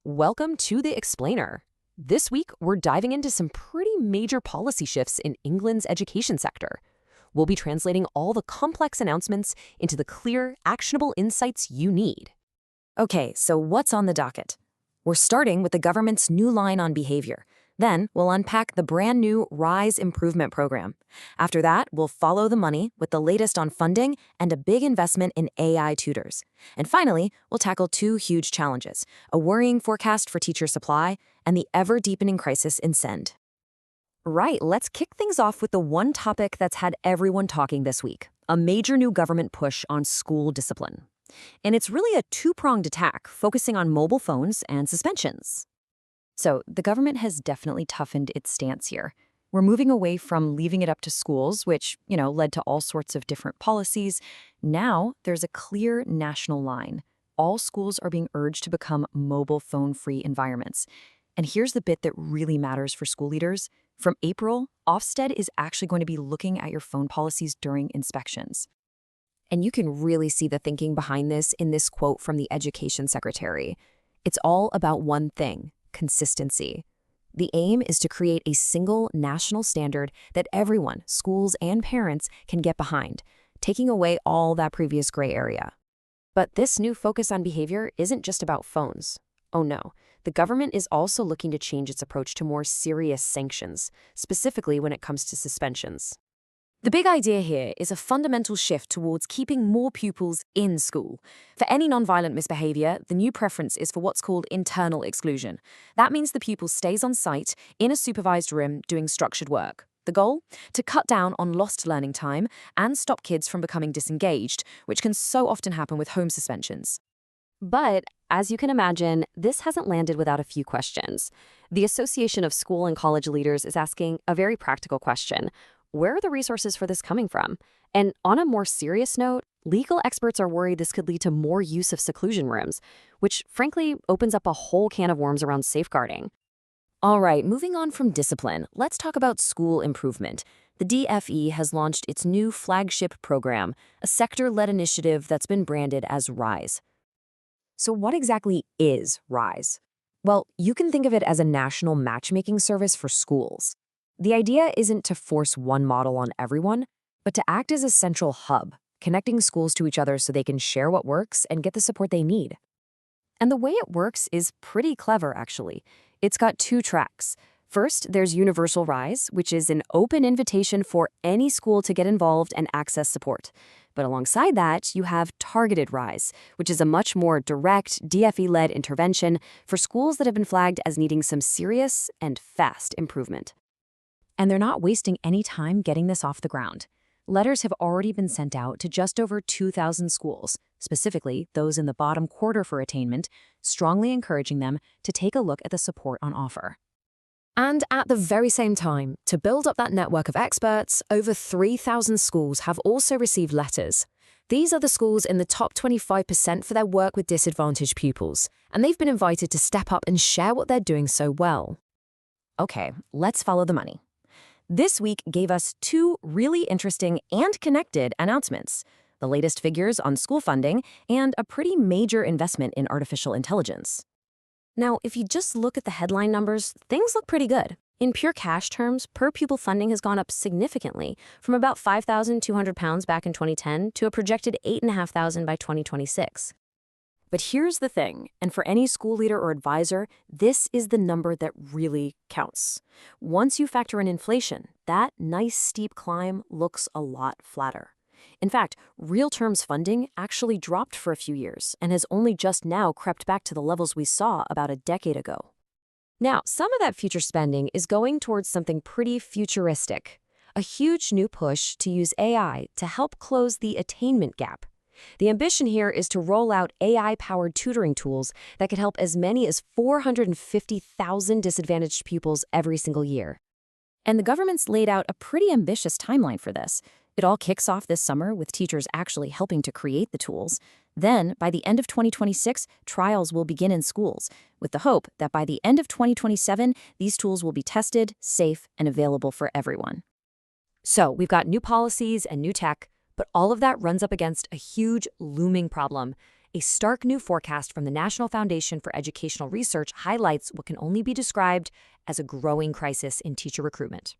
Welcome to The Explainer. This week, we're diving into some pretty major policy shifts in England's education sector. We'll be translating all the complex announcements into the clear, actionable insights you need. Okay, so what's on the docket? We're starting with the government's new line on behavior. Then we'll unpack the brand new RISE improvement program. After that, we'll follow the money with the latest on funding and a big investment in AI tutors. And finally, we'll tackle two huge challenges: a worrying forecast for teacher supply and the ever-deepening crisis in SEND. Right, let's kick things off with the one topic that's had everyone talking this week: a major new government push on school discipline. And it's really a two-pronged attack, focusing on mobile phones and suspensions. So the government has definitely toughened its stance here. We're moving away from leaving it up to schools, which, led to all sorts of different policies. Now there's a clear national line. All schools are being urged to become mobile phone-free environments. And here's the bit that really matters for school leaders. From April, Ofsted is actually going to be looking at your phone policies during inspections. And you can really see the thinking behind this in this quote from the Education Secretary. It's all about one thing: consistency. The aim is to create a single national standard that everyone, schools and parents, can get behind, taking away all that previous gray area. But this new focus on behavior isn't just about phones. Oh no, the government is also looking to change its approach to more serious sanctions, specifically when it comes to suspensions. The big idea here is a fundamental shift towards keeping more pupils in school. For any nonviolent misbehavior, the new preference is for what's called internal exclusion. That means the pupil stays on site in a supervised room doing structured work. The goal? To cut down on lost learning time and stop kids from becoming disengaged, which can so often happen with home suspensions. But, as you can imagine, this hasn't landed without a few questions. The Association of School and College Leaders is asking a very practical question: where are the resources for this coming from? And on a more serious note, legal experts are worried this could lead to more use of seclusion rooms, which frankly opens up a whole can of worms around safeguarding. All right, moving on from discipline, let's talk about school improvement. The DFE has launched its new flagship program, a sector-led initiative that's been branded as RISE. So what exactly is RISE? Well, you can think of it as a national matchmaking service for schools. The idea isn't to force one model on everyone, but to act as a central hub, connecting schools to each other so they can share what works and get the support they need. And the way it works is pretty clever, actually. It's got two tracks. First, there's Universal RISE, which is an open invitation for any school to get involved and access support. But alongside that, you have Targeted RISE, which is a much more direct, DFE-led intervention for schools that have been flagged as needing some serious and fast improvement. And they're not wasting any time getting this off the ground. Letters have already been sent out to just over 2,000 schools, specifically those in the bottom quarter for attainment, strongly encouraging them to take a look at the support on offer. And at the very same time, to build up that network of experts, over 3,000 schools have also received letters. These are the schools in the top 25% for their work with disadvantaged pupils, and they've been invited to step up and share what they're doing so well. Okay, let's follow the money. This week gave us two really interesting and connected announcements: the latest figures on school funding and a pretty major investment in artificial intelligence. Now, if you just look at the headline numbers, things look pretty good. In pure cash terms, per-pupil funding has gone up significantly, from about £5,200 back in 2010 to a projected $8,500 by 2026. But here's the thing, and for any school leader or advisor, this is the number that really counts. Once you factor in inflation, that nice steep climb looks a lot flatter. In fact, real terms funding actually dropped for a few years and has only just now crept back to the levels we saw about a decade ago. Now, some of that future spending is going towards something pretty futuristic: a huge new push to use AI to help close the attainment gap. The ambition here is to roll out AI-powered tutoring tools that could help as many as 450,000 disadvantaged pupils every single year. And the government's laid out a pretty ambitious timeline for this. It all kicks off this summer with teachers actually helping to create the tools. Then, by the end of 2026, trials will begin in schools, with the hope that by the end of 2027, these tools will be tested, safe, and available for everyone. So, we've got new policies and new tech, but all of that runs up against a huge looming problem. A stark new forecast from the National Foundation for Educational Research highlights what can only be described as a growing crisis in teacher recruitment.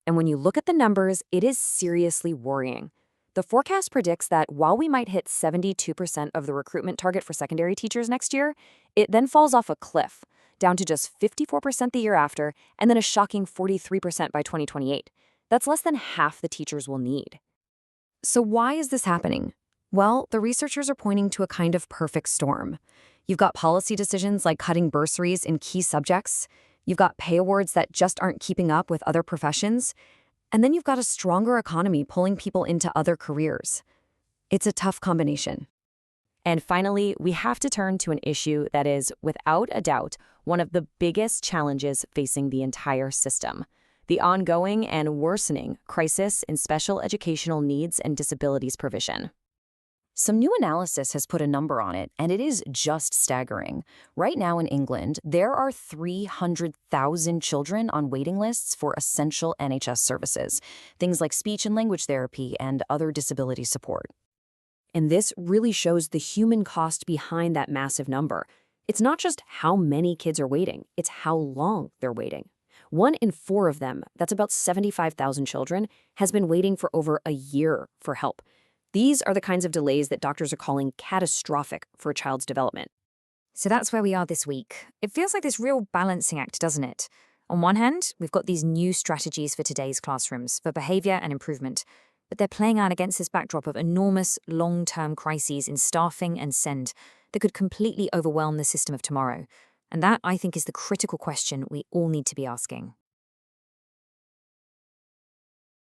And when you look at the numbers, it is seriously worrying. The forecast predicts that while we might hit 72% of the recruitment target for secondary teachers next year, it then falls off a cliff, down to just 54% the year after, and then a shocking 43% by 2028. That's less than half the teachers we'll need. So why is this happening? Well, the researchers are pointing to a kind of perfect storm. You've got policy decisions like cutting bursaries in key subjects. You've got pay awards that just aren't keeping up with other professions. And then you've got a stronger economy pulling people into other careers. It's a tough combination. And finally, we have to turn to an issue that is, without a doubt, one of the biggest challenges facing the entire system: the ongoing and worsening crisis in special educational needs and disabilities provision. Some new analysis has put a number on it, and it is just staggering. Right now in England, there are 300,000 children on waiting lists for essential NHS services, things like speech and language therapy and other disability support. And this really shows the human cost behind that massive number. It's not just how many kids are waiting, it's how long they're waiting. 1 in 4 of them, that's about 75,000 children, has been waiting for over a year for help. These are the kinds of delays that doctors are calling catastrophic for a child's development. So that's where we are this week. It feels like this real balancing act, doesn't it? On one hand, we've got these new strategies for today's classrooms, for behaviour and improvement, but they're playing out against this backdrop of enormous long-term crises in staffing and SEND that could completely overwhelm the system of tomorrow. And that, I think, is the critical question we all need to be asking.